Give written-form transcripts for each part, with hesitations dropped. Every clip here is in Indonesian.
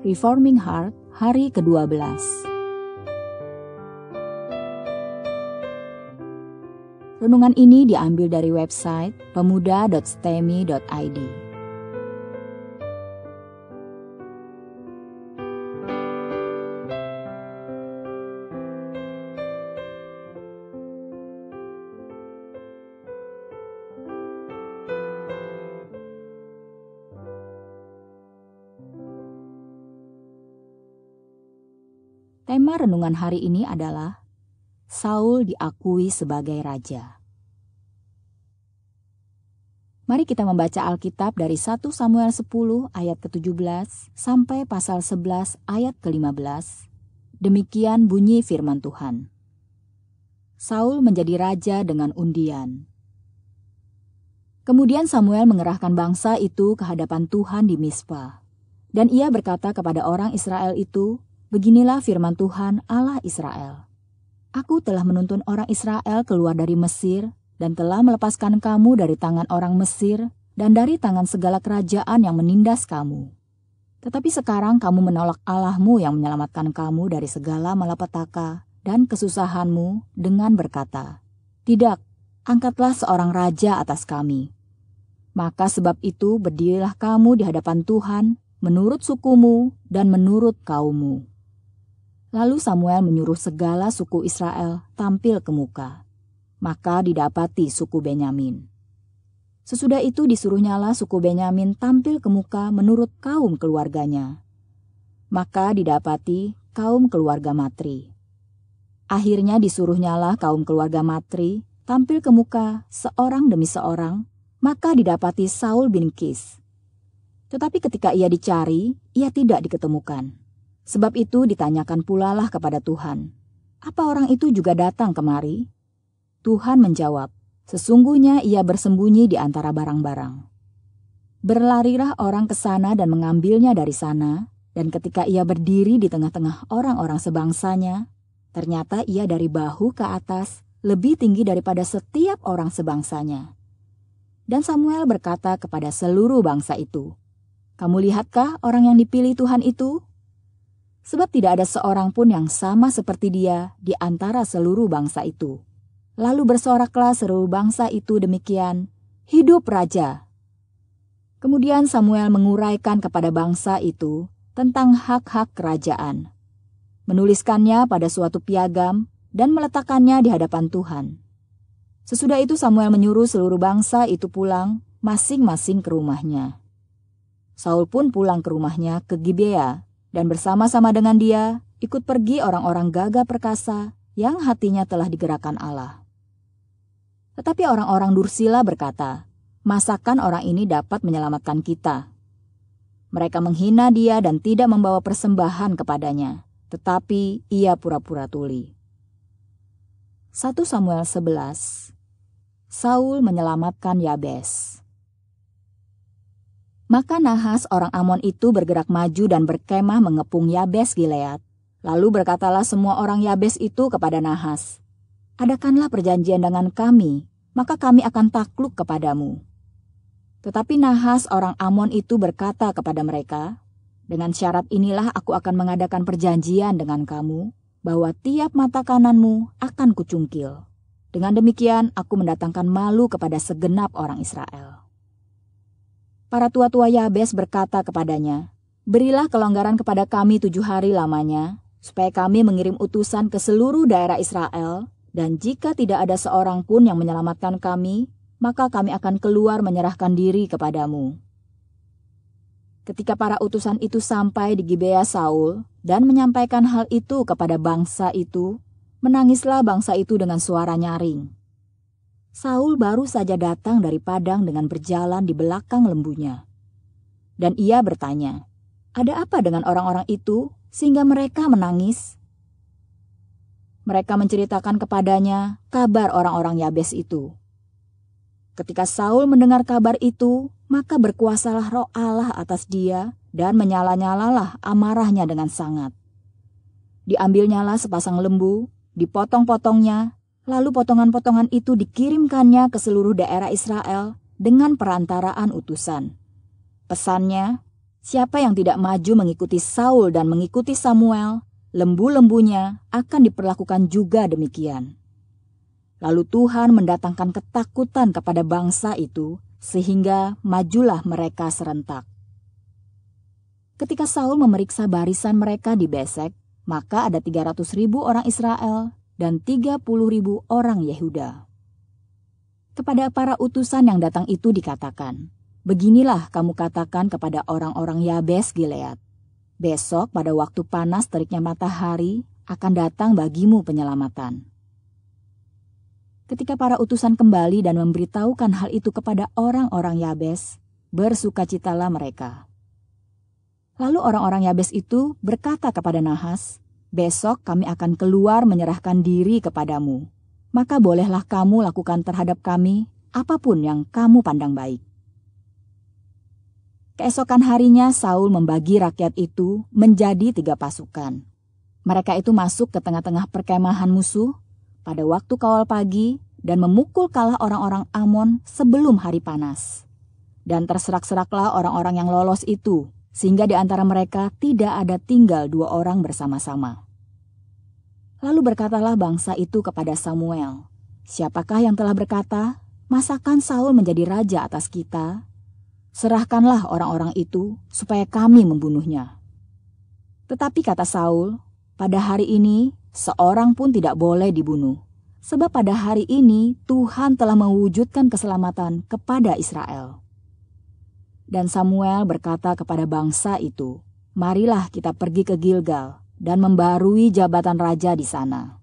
Reforming Heart, hari ke-12. Renungan ini diambil dari website pemuda.stemi.id. Tema renungan hari ini adalah Saul diakui sebagai raja. Mari kita membaca Alkitab dari 1 Samuel 10 ayat ke-17 sampai pasal 11 ayat ke-15. Demikian bunyi firman Tuhan. Saul menjadi raja dengan undian. Kemudian Samuel mengerahkan bangsa itu ke hadapan Tuhan di Mizpa. Dan ia berkata kepada orang Israel itu, "Beginilah firman Tuhan Allah Israel. Aku telah menuntun orang Israel keluar dari Mesir dan telah melepaskan kamu dari tangan orang Mesir dan dari tangan segala kerajaan yang menindas kamu. Tetapi sekarang kamu menolak Allahmu yang menyelamatkan kamu dari segala malapetaka dan kesusahanmu dengan berkata, 'Tidak, angkatlah seorang raja atas kami.' Maka sebab itu berdirilah kamu di hadapan Tuhan menurut sukumu dan menurut kaummu." Lalu Samuel menyuruh segala suku Israel tampil ke muka. Maka didapati suku Benyamin. Sesudah itu disuruhnyalah suku Benyamin tampil ke muka menurut kaum keluarganya. Maka didapati kaum keluarga Matri. Akhirnya disuruhnyalah kaum keluarga Matri tampil ke muka seorang demi seorang, maka didapati Saul bin Kis. Tetapi ketika ia dicari, ia tidak diketemukan. Sebab itu ditanyakan pula lah kepada Tuhan, "Apa orang itu juga datang kemari?" Tuhan menjawab, "Sesungguhnya ia bersembunyi di antara barang-barang." Berlarilah orang ke sana dan mengambilnya dari sana, dan ketika ia berdiri di tengah-tengah orang-orang sebangsanya, ternyata ia dari bahu ke atas lebih tinggi daripada setiap orang sebangsanya. Dan Samuel berkata kepada seluruh bangsa itu, "Kamu lihatkah orang yang dipilih Tuhan itu? Sebab tidak ada seorang pun yang sama seperti dia di antara seluruh bangsa itu." Lalu bersoraklah seluruh bangsa itu demikian, "Hidup raja!" Kemudian Samuel menguraikan kepada bangsa itu tentang hak-hak kerajaan, menuliskannya pada suatu piagam dan meletakkannya di hadapan Tuhan. Sesudah itu Samuel menyuruh seluruh bangsa itu pulang masing-masing ke rumahnya. Saul pun pulang ke rumahnya ke Gibea, dan bersama-sama dengan dia ikut pergi orang-orang gagah perkasa yang hatinya telah digerakkan Allah. Tetapi orang-orang dursila berkata, "Masakan orang ini dapat menyelamatkan kita?" Mereka menghina dia dan tidak membawa persembahan kepadanya, tetapi ia pura-pura tuli. 1 Samuel 11. Saul menyelamatkan Yabes. Maka Nahas orang Amon itu bergerak maju dan berkemah mengepung Yabes Gilead. Lalu berkatalah semua orang Yabes itu kepada Nahas, "Adakanlah perjanjian dengan kami, maka kami akan takluk kepadamu." Tetapi Nahas orang Amon itu berkata kepada mereka, "Dengan syarat inilah aku akan mengadakan perjanjian dengan kamu, bahwa tiap mata kananmu akan kucungkil. Dengan demikian aku mendatangkan malu kepada segenap orang Israel." Para tua-tua Yabes berkata kepadanya, "Berilah kelonggaran kepada kami 7 hari lamanya, supaya kami mengirim utusan ke seluruh daerah Israel, dan jika tidak ada seorang pun yang menyelamatkan kami, maka kami akan keluar menyerahkan diri kepadamu." Ketika para utusan itu sampai di Gibea Saul dan menyampaikan hal itu kepada bangsa itu, menangislah bangsa itu dengan suara nyaring. Saul baru saja datang dari padang dengan berjalan di belakang lembunya. Dan ia bertanya, "Ada apa dengan orang-orang itu sehingga mereka menangis?" Mereka menceritakan kepadanya kabar orang-orang Yabes itu. Ketika Saul mendengar kabar itu, maka berkuasalah roh Allah atas dia dan menyala-nyalalah amarahnya dengan sangat. Diambilnyalah sepasang lembu, dipotong-potongnya, lalu potongan-potongan itu dikirimkannya ke seluruh daerah Israel dengan perantaraan utusan. Pesannya, Siapa yang tidak maju mengikuti Saul dan mengikuti Samuel, lembu-lembunya akan diperlakukan juga demikian. Lalu Tuhan mendatangkan ketakutan kepada bangsa itu, sehingga majulah mereka serentak. Ketika Saul memeriksa barisan mereka di Besek, maka ada 300.000 orang Israel dan 30.000 orang Yehuda. Kepada para utusan yang datang itu dikatakan, "Beginilah kamu katakan kepada orang-orang Yabes Gilead, besok pada waktu panas teriknya matahari akan datang bagimu penyelamatan." Ketika para utusan kembali dan memberitahukan hal itu kepada orang-orang Yabes, bersukacitalah mereka. Lalu orang-orang Yabes itu berkata kepada Nahas, "Besok kami akan keluar menyerahkan diri kepadamu. Maka bolehlah kamu lakukan terhadap kami apapun yang kamu pandang baik." Keesokan harinya Saul membagi rakyat itu menjadi 3 pasukan. Mereka itu masuk ke tengah-tengah perkemahan musuh pada waktu kawal pagi dan memukul kalah orang-orang Amon sebelum hari panas. Dan terserak-seraklah orang-orang yang lolos itu, sehingga di antara mereka tidak ada tinggal 2 orang bersama-sama. Lalu berkatalah bangsa itu kepada Samuel, "Siapakah yang telah berkata, 'Masakan Saul menjadi raja atas kita?' Serahkanlah orang-orang itu supaya kami membunuhnya." Tetapi kata Saul, "Pada hari ini seorang pun tidak boleh dibunuh, sebab pada hari ini Tuhan telah mewujudkan keselamatan kepada Israel." Dan Samuel berkata kepada bangsa itu, "Marilah kita pergi ke Gilgal dan membarui jabatan raja di sana."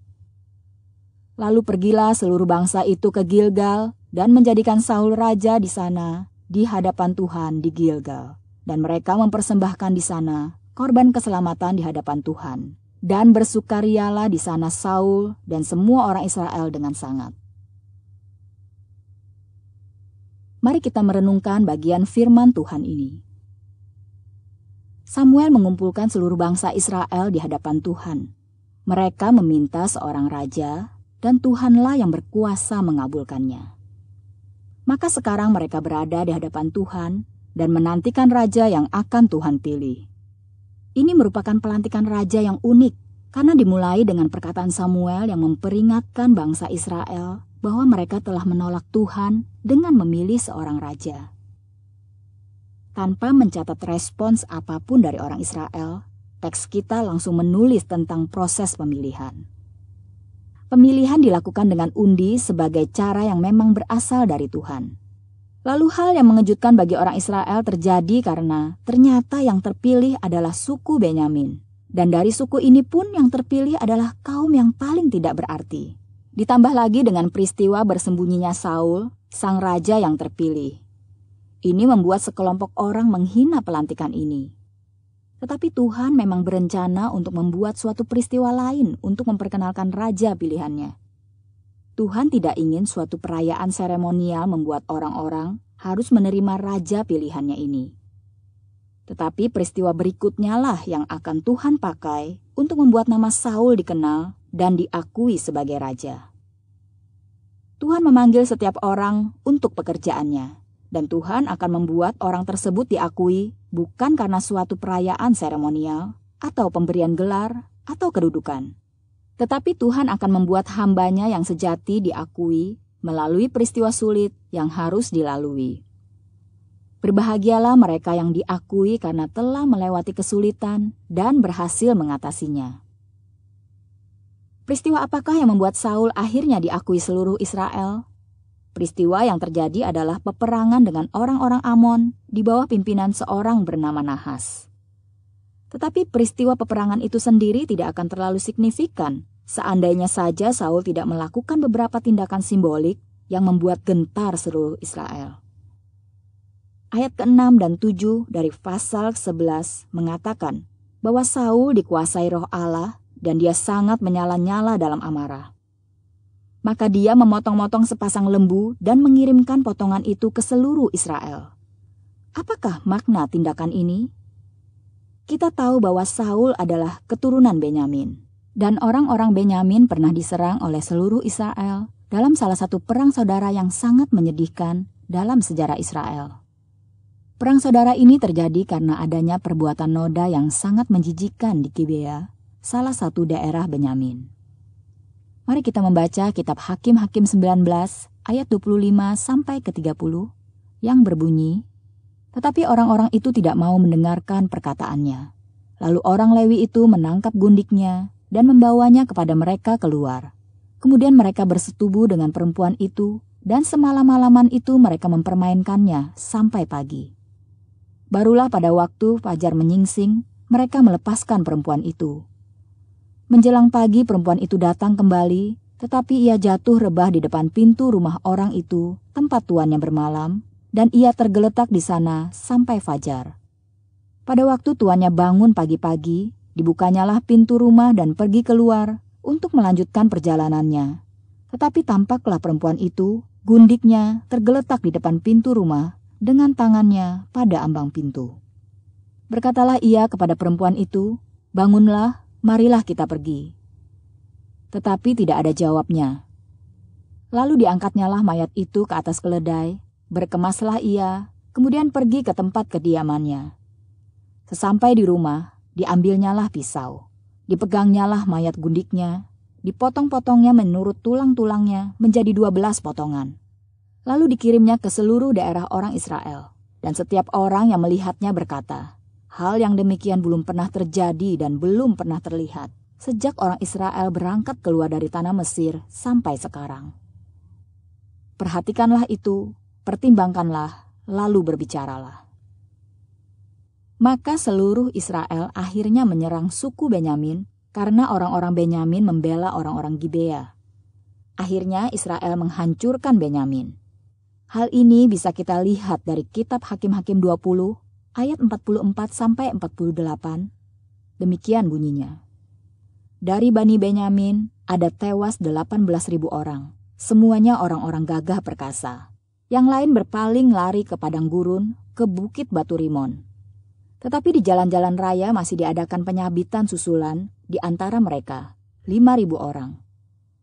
Lalu pergilah seluruh bangsa itu ke Gilgal dan menjadikan Saul raja di sana di hadapan Tuhan di Gilgal, dan mereka mempersembahkan di sana korban keselamatan di hadapan Tuhan, dan bersukarialah di sana Saul dan semua orang Israel dengan sangat. Mari kita merenungkan bagian firman Tuhan ini. Samuel mengumpulkan seluruh bangsa Israel di hadapan Tuhan. Mereka meminta seorang raja, dan Tuhanlah yang berkuasa mengabulkannya. Maka sekarang mereka berada di hadapan Tuhan dan menantikan raja yang akan Tuhan pilih. Ini merupakan pelantikan raja yang unik karena dimulai dengan perkataan Samuel yang memperingatkan bangsa Israel bahwa mereka telah menolak Tuhan dengan memilih seorang raja. Tanpa mencatat respons apapun dari orang Israel, teks kita langsung menulis tentang proses pemilihan. Pemilihan dilakukan dengan undi sebagai cara yang memang berasal dari Tuhan. Lalu hal yang mengejutkan bagi orang Israel terjadi karena ternyata yang terpilih adalah suku Benyamin. Dan dari suku ini pun yang terpilih adalah kaum yang paling tidak berarti. Ditambah lagi dengan peristiwa bersembunyinya Saul, sang raja yang terpilih. Ini membuat sekelompok orang menghina pelantikan ini. Tetapi Tuhan memang berencana untuk membuat suatu peristiwa lain untuk memperkenalkan raja pilihannya. Tuhan tidak ingin suatu perayaan seremonial membuat orang-orang harus menerima raja pilihannya ini. Tetapi peristiwa berikutnya lah yang akan Tuhan pakai untuk membuat nama Saul dikenal dan diakui sebagai raja. Tuhan memanggil setiap orang untuk pekerjaannya. Dan Tuhan akan membuat orang tersebut diakui bukan karena suatu perayaan seremonial atau pemberian gelar atau kedudukan. Tetapi Tuhan akan membuat hambanya yang sejati diakui melalui peristiwa sulit yang harus dilalui. Berbahagialah mereka yang diakui karena telah melewati kesulitan dan berhasil mengatasinya. Peristiwa apakah yang membuat Saul akhirnya diakui seluruh Israel? Peristiwa yang terjadi adalah peperangan dengan orang-orang Amon di bawah pimpinan seorang bernama Nahas. Tetapi peristiwa peperangan itu sendiri tidak akan terlalu signifikan seandainya saja Saul tidak melakukan beberapa tindakan simbolik yang membuat gentar seluruh Israel. Ayat ke-6 dan 7 dari pasal 11 mengatakan bahwa Saul dikuasai roh Allah dan dia sangat menyala-nyala dalam amarah. Maka dia memotong-motong sepasang lembu dan mengirimkan potongan itu ke seluruh Israel. Apakah makna tindakan ini? Kita tahu bahwa Saul adalah keturunan Benyamin. Dan orang-orang Benyamin pernah diserang oleh seluruh Israel dalam salah satu perang saudara yang sangat menyedihkan dalam sejarah Israel. Perang saudara ini terjadi karena adanya perbuatan noda yang sangat menjijikkan di Gibea, salah satu daerah Benyamin. Mari kita membaca kitab Hakim-Hakim 19 ayat 25 sampai ke 30 yang berbunyi, "Tetapi orang-orang itu tidak mau mendengarkan perkataannya. Lalu orang Lewi itu menangkap gundiknya dan membawanya kepada mereka keluar. Kemudian mereka bersetubuh dengan perempuan itu, dan semalam-malaman itu mereka mempermainkannya sampai pagi. Barulah pada waktu fajar menyingsing, mereka melepaskan perempuan itu. Menjelang pagi perempuan itu datang kembali, tetapi ia jatuh rebah di depan pintu rumah orang itu, tempat tuannya bermalam, dan ia tergeletak di sana sampai fajar. Pada waktu tuannya bangun pagi-pagi, dibukanyalah pintu rumah dan pergi keluar untuk melanjutkan perjalanannya. Tetapi tampaklah perempuan itu, gundiknya, tergeletak di depan pintu rumah, dengan tangannya pada ambang pintu. Berkatalah ia kepada perempuan itu, 'Bangunlah, marilah kita pergi.' Tetapi tidak ada jawabnya. Lalu diangkatnyalah mayat itu ke atas keledai, berkemaslah ia, kemudian pergi ke tempat kediamannya. Sesampai di rumah, diambilnyalah pisau, dipegangnyalah mayat gundiknya, dipotong-potongnya menurut tulang-tulangnya menjadi 12 potongan. Lalu dikirimnya ke seluruh daerah orang Israel, dan setiap orang yang melihatnya berkata, 'Hal yang demikian belum pernah terjadi dan belum pernah terlihat sejak orang Israel berangkat keluar dari tanah Mesir sampai sekarang.' Perhatikanlah itu, pertimbangkanlah, lalu berbicaralah." Maka seluruh Israel akhirnya menyerang suku Benyamin karena orang-orang Benyamin membela orang-orang Gibea. Akhirnya Israel menghancurkan Benyamin. Hal ini bisa kita lihat dari kitab Hakim-Hakim 20 ayat 44 sampai 48. Demikian bunyinya. Dari Bani Benyamin ada tewas 18.000 orang. Semuanya orang-orang gagah perkasa. Yang lain berpaling lari ke padang gurun, ke bukit Batu Rimon. Tetapi di jalan-jalan raya masih diadakan penyabitan susulan di antara mereka, 5.000 orang.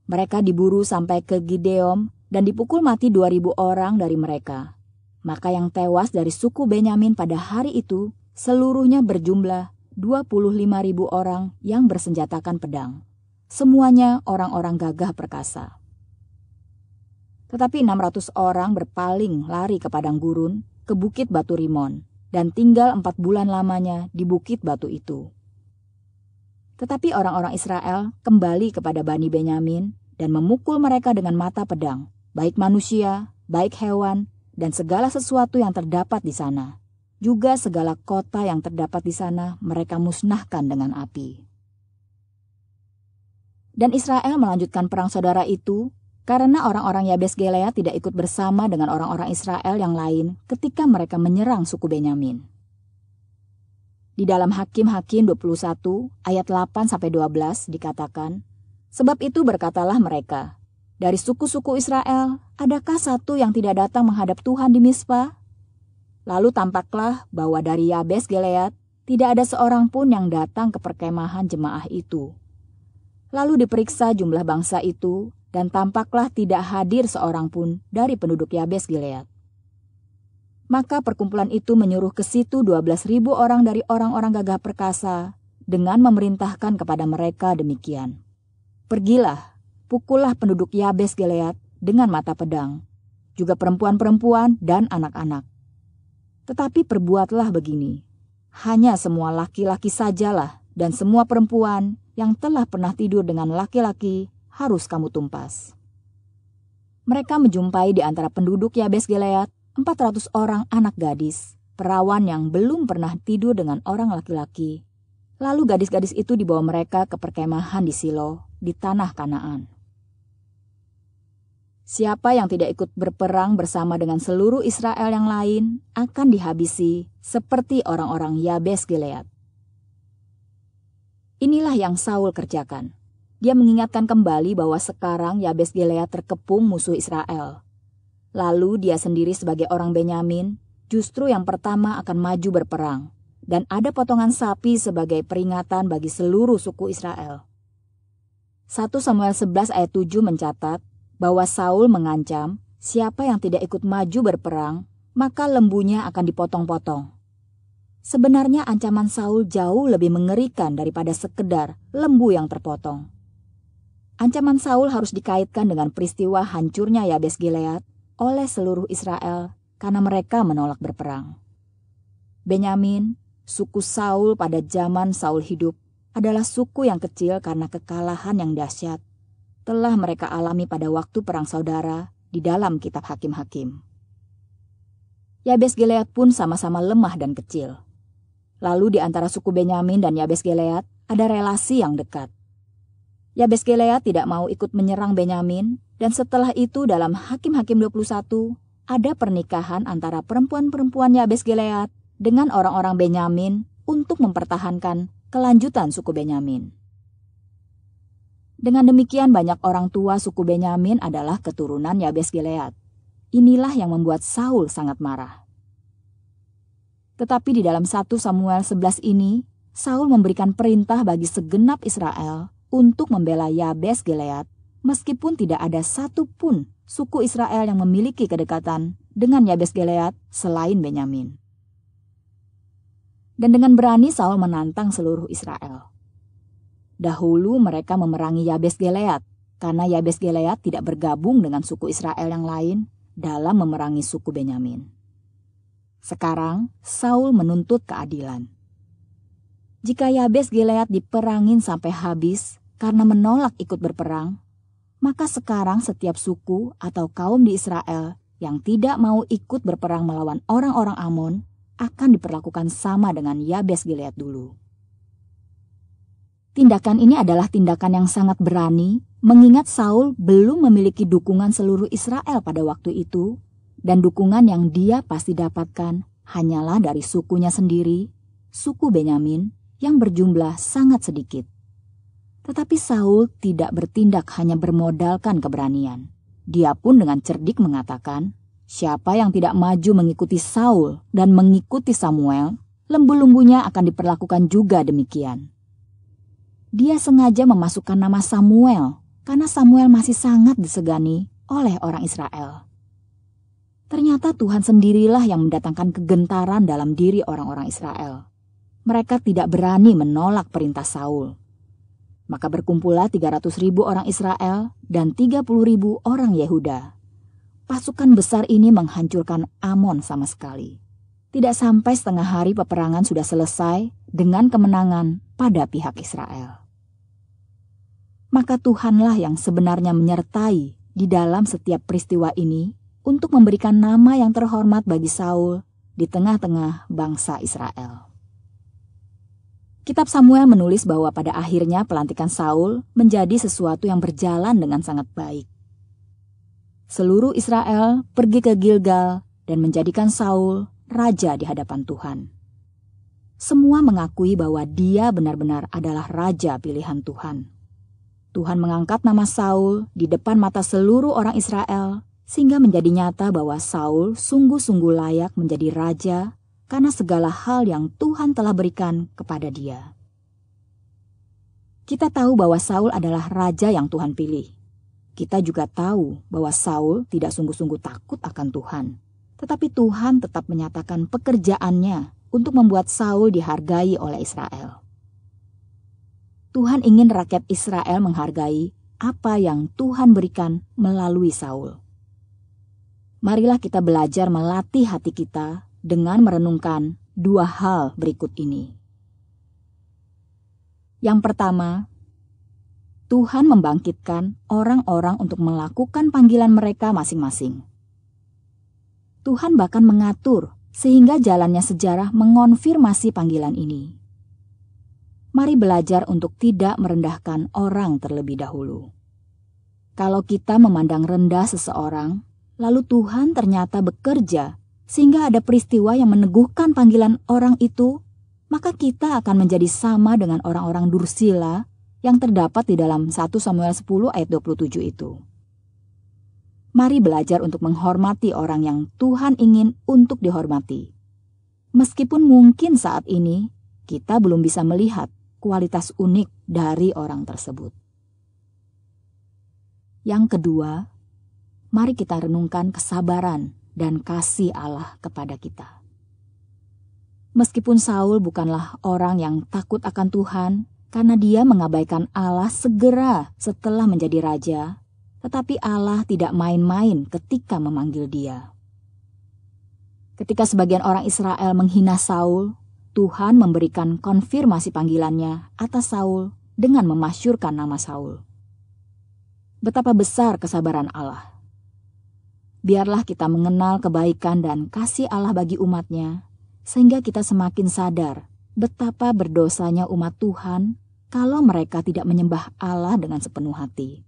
Mereka diburu sampai ke Gideom dan dipukul mati 2.000 orang dari mereka. Maka yang tewas dari suku Benyamin pada hari itu seluruhnya berjumlah 25.000 orang yang bersenjatakan pedang. Semuanya orang-orang gagah perkasa. Tetapi 600 orang berpaling lari ke padang gurun, ke bukit Batu Rimon, dan tinggal 4 bulan lamanya di bukit batu itu. Tetapi orang-orang Israel kembali kepada Bani Benyamin dan memukul mereka dengan mata pedang, baik manusia, baik hewan, dan segala sesuatu yang terdapat di sana. Juga segala kota yang terdapat di sana mereka musnahkan dengan api. Dan Israel melanjutkan perang saudara itu, karena orang-orang Yabes Gilead tidak ikut bersama dengan orang-orang Israel yang lain ketika mereka menyerang suku Benyamin. Di dalam Hakim-Hakim 21 ayat 8-12 dikatakan, "Sebab itu berkatalah mereka, dari suku-suku Israel, adakah satu yang tidak datang menghadap Tuhan di Mizpah? Lalu tampaklah bahwa dari Yabes Gilead tidak ada seorang pun yang datang ke perkemahan jemaah itu. Lalu diperiksa jumlah bangsa itu, dan tampaklah tidak hadir seorang pun dari penduduk Yabes Gilead. Maka perkumpulan itu menyuruh ke situ 12.000 orang dari orang-orang gagah perkasa, dengan memerintahkan kepada mereka demikian, 'Pergilah, pukullah penduduk Yabes Gilead dengan mata pedang, juga perempuan-perempuan dan anak-anak. Tetapi perbuatlah begini, hanya semua laki-laki sajalah dan semua perempuan yang telah pernah tidur dengan laki-laki harus kamu tumpas.' Mereka menjumpai di antara penduduk Yabes Gilead 400 orang anak gadis, perawan yang belum pernah tidur dengan orang laki-laki. Lalu gadis-gadis itu dibawa mereka ke perkemahan di Silo, di tanah Kanaan. Siapa yang tidak ikut berperang bersama dengan seluruh Israel yang lain akan dihabisi seperti orang-orang Yabes Gilead." Inilah yang Saul kerjakan. Dia mengingatkan kembali bahwa sekarang Yabes Gilead terkepung musuh Israel. Lalu dia sendiri sebagai orang Benyamin justru yang pertama akan maju berperang, dan ada potongan sapi sebagai peringatan bagi seluruh suku Israel. 1 Samuel 11 ayat 7 mencatat bahwa Saul mengancam siapa yang tidak ikut maju berperang maka lembunya akan dipotong-potong. Sebenarnya ancaman Saul jauh lebih mengerikan daripada sekedar lembu yang terpotong. Ancaman Saul harus dikaitkan dengan peristiwa hancurnya Yabes Gilead oleh seluruh Israel karena mereka menolak berperang. Benyamin, suku Saul pada zaman Saul hidup, adalah suku yang kecil karena kekalahan yang dahsyat telah mereka alami pada waktu perang saudara di dalam kitab Hakim-Hakim. Yabes Gilead pun sama-sama lemah dan kecil. Lalu di antara suku Benyamin dan Yabes Gilead ada relasi yang dekat. Yabes Gilead tidak mau ikut menyerang Benyamin, dan setelah itu dalam Hakim-Hakim 21 ada pernikahan antara perempuan-perempuan Yabes Gilead dengan orang-orang Benyamin untuk mempertahankan kelanjutan suku Benyamin. Dengan demikian banyak orang tua suku Benyamin adalah keturunan Yabes Gilead. Inilah yang membuat Saul sangat marah. Tetapi di dalam 1 Samuel 11 ini, Saul memberikan perintah bagi segenap Israel untuk membela Yabes Gilead, meskipun tidak ada satu pun suku Israel yang memiliki kedekatan dengan Yabes Gilead selain Benyamin. Dan dengan berani Saul menantang seluruh Israel. Dahulu mereka memerangi Yabes Gilead, karena Yabes Gilead tidak bergabung dengan suku Israel yang lain dalam memerangi suku Benyamin. Sekarang Saul menuntut keadilan. Jika Yabes Gilead diperangin sampai habis karena menolak ikut berperang, maka sekarang setiap suku atau kaum di Israel yang tidak mau ikut berperang melawan orang-orang Amon akan diperlakukan sama dengan Yabes Gilead dulu. Tindakan ini adalah tindakan yang sangat berani, mengingat Saul belum memiliki dukungan seluruh Israel pada waktu itu, dan dukungan yang dia pasti dapatkan hanyalah dari sukunya sendiri, suku Benyamin, yang berjumlah sangat sedikit. Tetapi Saul tidak bertindak hanya bermodalkan keberanian. Dia pun dengan cerdik mengatakan, siapa yang tidak maju mengikuti Saul dan mengikuti Samuel, lembu-lembunya akan diperlakukan juga demikian. Dia sengaja memasukkan nama Samuel, karena Samuel masih sangat disegani oleh orang Israel. Ternyata Tuhan sendirilah yang mendatangkan kegentaran dalam diri orang-orang Israel. Mereka tidak berani menolak perintah Saul. Maka berkumpullah 300.000 orang Israel dan 30.000 orang Yehuda. Pasukan besar ini menghancurkan Amon sama sekali. Tidak sampai setengah hari peperangan sudah selesai dengan kemenangan pada pihak Israel. Maka Tuhanlah yang sebenarnya menyertai di dalam setiap peristiwa ini untuk memberikan nama yang terhormat bagi Saul di tengah-tengah bangsa Israel. Kitab Samuel menulis bahwa pada akhirnya pelantikan Saul menjadi sesuatu yang berjalan dengan sangat baik. Seluruh Israel pergi ke Gilgal dan menjadikan Saul raja di hadapan Tuhan. Semua mengakui bahwa dia benar-benar adalah raja pilihan Tuhan. Tuhan mengangkat nama Saul di depan mata seluruh orang Israel, sehingga menjadi nyata bahwa Saul sungguh-sungguh layak menjadi raja karena segala hal yang Tuhan telah berikan kepada dia. Kita tahu bahwa Saul adalah raja yang Tuhan pilih. Kita juga tahu bahwa Saul tidak sungguh-sungguh takut akan Tuhan. Tetapi Tuhan tetap menyatakan pekerjaannya untuk membuat Saul dihargai oleh Israel. Tuhan ingin rakyat Israel menghargai apa yang Tuhan berikan melalui Saul. Marilah kita belajar melatih hati kita dengan merenungkan dua hal berikut ini. Yang pertama, Tuhan membangkitkan orang-orang untuk melakukan panggilan mereka masing-masing. Tuhan bahkan mengatur sehingga jalannya sejarah mengonfirmasi panggilan ini. Mari belajar untuk tidak merendahkan orang terlebih dahulu. Kalau kita memandang rendah seseorang, lalu Tuhan ternyata bekerja sehingga ada peristiwa yang meneguhkan panggilan orang itu, maka kita akan menjadi sama dengan orang-orang Dursila yang terdapat di dalam 1 Samuel 10 ayat 27 itu. Mari belajar untuk menghormati orang yang Tuhan ingin untuk dihormati. Meskipun mungkin saat ini kita belum bisa melihat kualitas unik dari orang tersebut. Yang kedua, mari kita renungkan kesabaran dan kasih Allah kepada kita. Meskipun Saul bukanlah orang yang takut akan Tuhan, karena dia mengabaikan Allah segera setelah menjadi raja, tetapi Allah tidak main-main ketika memanggil dia. Ketika sebagian orang Israel menghina Saul, Tuhan memberikan konfirmasi panggilannya atas Saul dengan memasyurkan nama Saul. Betapa besar kesabaran Allah. Biarlah kita mengenal kebaikan dan kasih Allah bagi umat-Nya, sehingga kita semakin sadar betapa berdosanya umat Tuhan kalau mereka tidak menyembah Allah dengan sepenuh hati.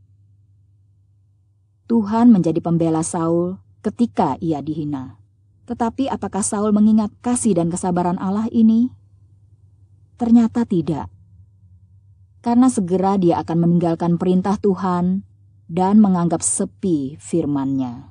Tuhan menjadi pembela Saul ketika ia dihina. Tetapi apakah Saul mengingat kasih dan kesabaran Allah ini? Ternyata tidak. Karena segera dia akan meninggalkan perintah Tuhan dan menganggap sepi firman-Nya.